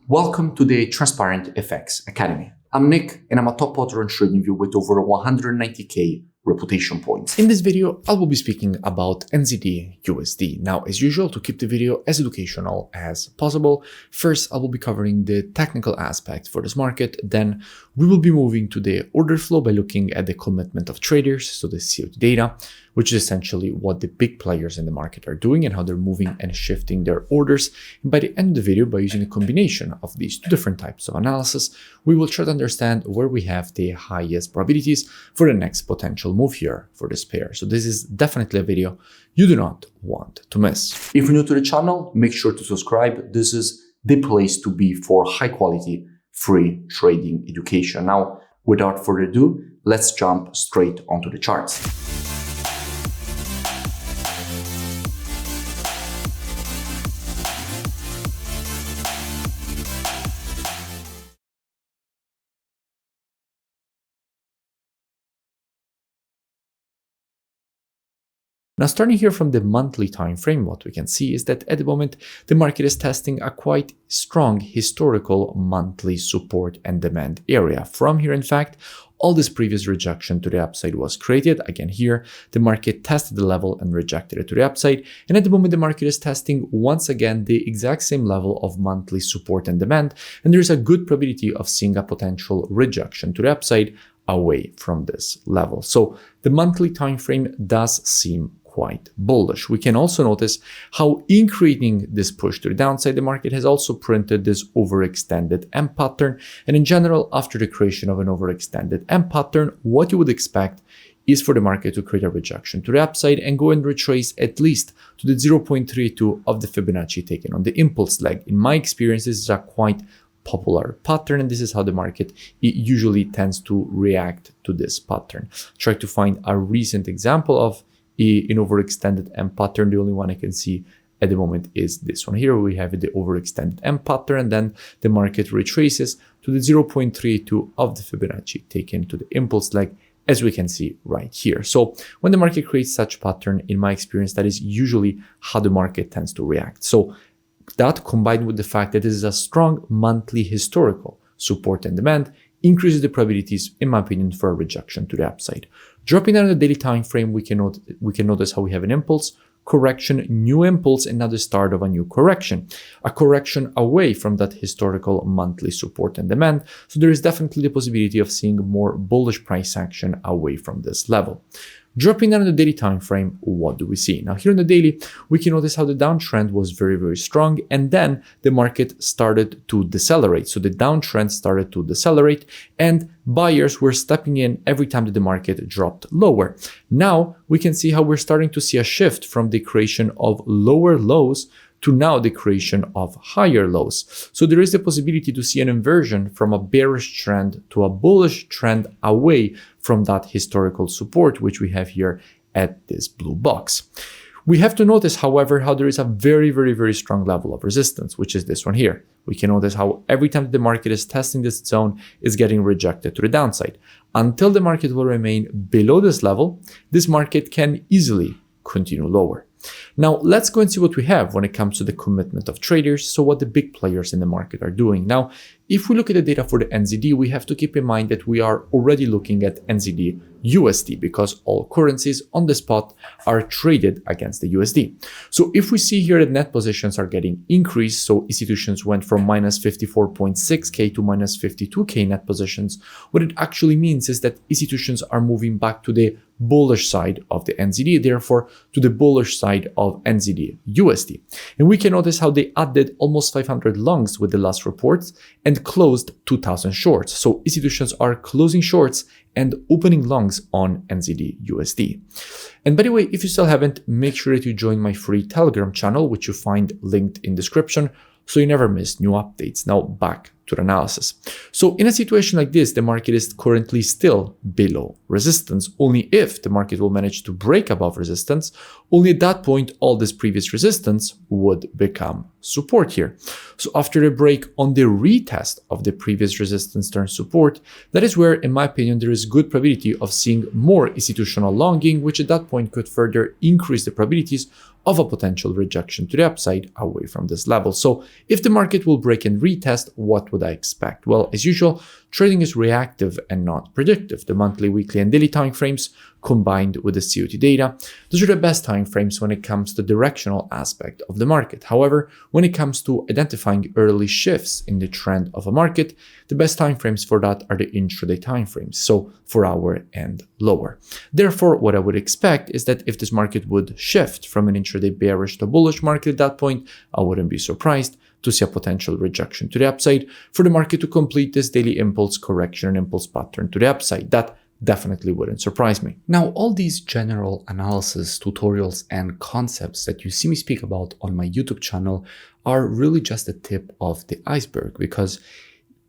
Welcome to the Transparent FX Academy. I'm Nick and I'm a top author on TradingView with over 190k reputation points. In this video, I will be speaking about NZDUSD. Now, as usual, to keep the video as educational as possible, first I will be covering the technical aspect for this market. Then we will be moving to the order flow by looking at the commitment of traders, so the COT data, which is essentially what the big players in the market are doing and how they're moving and shifting their orders. And by the end of the video, by using a combination of these two different types of analysis, we will try to understand where we have the highest probabilities for the next potential move here for this pair. So this is definitely a video you do not want to miss. If you're new to the channel, make sure to subscribe. This is the place to be for high quality, free trading education. Now, without further ado, let's jump straight onto the charts. Now, starting here from the monthly time frame, what we can see is that at the moment, the market is testing a quite strong historical monthly support and demand area. From here, in fact, all this previous rejection to the upside was created. Again, here, the market tested the level and rejected it to the upside. And at the moment, the market is testing once again the exact same level of monthly support and demand. And there's a good probability of seeing a potential rejection to the upside away from this level. So the monthly time frame does seem quite bullish. We can also notice how in creating this push to the downside, the market has also printed this overextended M pattern. And in general, after the creation of an overextended M pattern, what you would expect is for the market to create a rejection to the upside and go and retrace at least to the 0.32 of the Fibonacci taken on the impulse leg. In my experience, this is a quite popular pattern, and this is how the market usually tends to react to this pattern. Try to find a recent example of an overextended M pattern. The only one I can see at the moment is this one here. We have the overextended M pattern, and then the market retraces to the 0.32 of the Fibonacci taken to the impulse leg, as we can see right here. So when the market creates such pattern, in my experience, that is usually how the market tends to react. So that, combined with the fact that this is a strong monthly historical support and demand, increases the probabilities, in my opinion, for a rejection to the upside. Dropping down the daily time frame, we can notice how we have an impulse, correction, new impulse, and now the start of a new correction. A correction away from that historical monthly support and demand. So there is definitely the possibility of seeing more bullish price action away from this level. Dropping down the daily time frame, what do we see? Now here on the daily, we can notice how the downtrend was very, very strong, and then the market started to decelerate. So the downtrend started to decelerate, and buyers were stepping in every time that the market dropped lower. Now we can see how we're starting to see a shift from the creation of lower lows to now the creation of higher lows. So there is the possibility to see an inversion from a bearish trend to a bullish trend away from that historical support, which we have here at this blue box. We have to notice, however, how there is a very, very, very strong level of resistance, which is this one here. We can notice how every time the market is testing this zone is getting rejected to the downside. Until the market will remain below this level, this market can easily continue lower. Now, let's go and see what we have when it comes to the commitment of traders, so what the big players in the market are doing. Now, if we look at the data for the NZD, we have to keep in mind that we are already looking at NZDUSD because all currencies on the spot are traded against the USD. So if we see here that net positions are getting increased, so institutions went from minus 54.6k to minus 52k net positions, what it actually means is that institutions are moving back to the bullish side of the NZD, therefore to the bullish side of NZDUSD. And we can notice how they added almost 500 longs with the last reports and closed 2,000 shorts. So institutions are closing shorts and opening longs on NZDUSD. And by the way, if you still haven't, make sure that you join my free Telegram channel, which you find linked in description, so you never miss new updates. Now back to the analysis. So in a situation like this, the market is currently still below resistance. Only if the market will manage to break above resistance, only at that point, all this previous resistance would become support here. So after a break on the retest of the previous resistance turn support, that is where, in my opinion, there is good probability of seeing more institutional longing, which at that point could further increase the probabilities of a potential rejection to the upside away from this level. So if the market will break and retest, what would I expect? Well, as usual, trading is reactive and not predictive. The monthly, weekly, and daily time frames combined with the COT data, those are the best time frames when it comes to the directional aspect of the market. However, when it comes to identifying early shifts in the trend of a market, the best time frames for that are the intraday time frames, so 4 hour and lower. Therefore, what I would expect is that if this market would shift from an intraday bearish to bullish market at that point, I wouldn't be surprised to see a potential rejection to the upside for the market to complete this daily impulse correction and impulse pattern to the upside. That definitely wouldn't surprise me. Now, all these general analysis, tutorials, and concepts that you see me speak about on my YouTube channel are really just the tip of the iceberg, because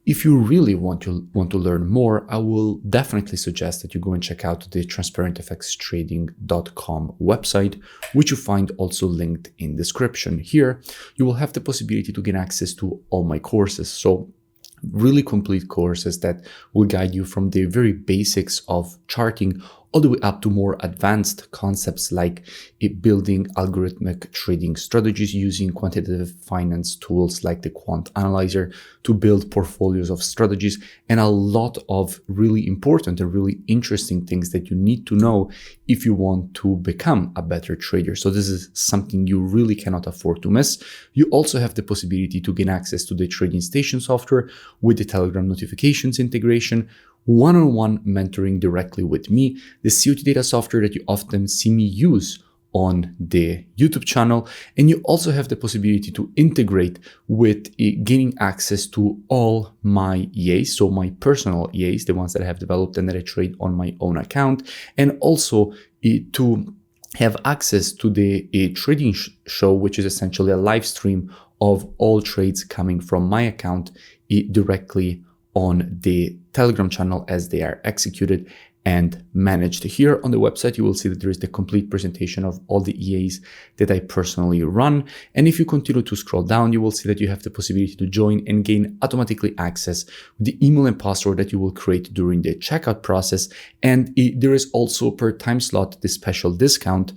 if you really want to learn more, I will definitely suggest that you go and check out the transparentfxtrading.com website, which you find also linked in description. Here, you will have the possibility to gain access to all my courses. So really complete courses that will guide you from the very basics of charting all the way up to more advanced concepts like building algorithmic trading strategies using quantitative finance tools like the quant analyzer to build portfolios of strategies, and a lot of really important and really interesting things that you need to know if you want to become a better trader. So this is something you really cannot afford to miss. You also have the possibility to gain access to the trading station software with the Telegram notifications integration, one-on-one mentoring directly with me, the COT data software that you often see me use on the YouTube channel, and you also have the possibility to integrate with gaining access to all my EAs, so my personal EAs, the ones that I have developed and that I trade on my own account, and also to have access to the trading show, which is essentially a live stream of all trades coming from my account directly on the Telegram channel as they are executed and managed. Here on the website, you will see that there is the complete presentation of all the EAs that I personally run. And if you continue to scroll down, you will see that you have the possibility to join and gain automatically access with the email and password that you will create during the checkout process. And there is also per time slot the special discount.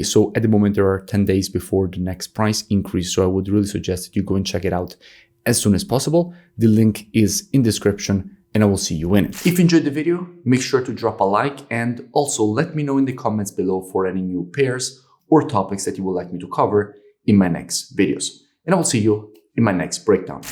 So at the moment, there are 10 days before the next price increase. So I would really suggest that you go and check it out as soon as possible. The link is in description, and I will see you in it. If you enjoyed the video, make sure to drop a like, and also let me know in the comments below for any new pairs or topics that you would like me to cover in my next videos. And I will see you in my next breakdown.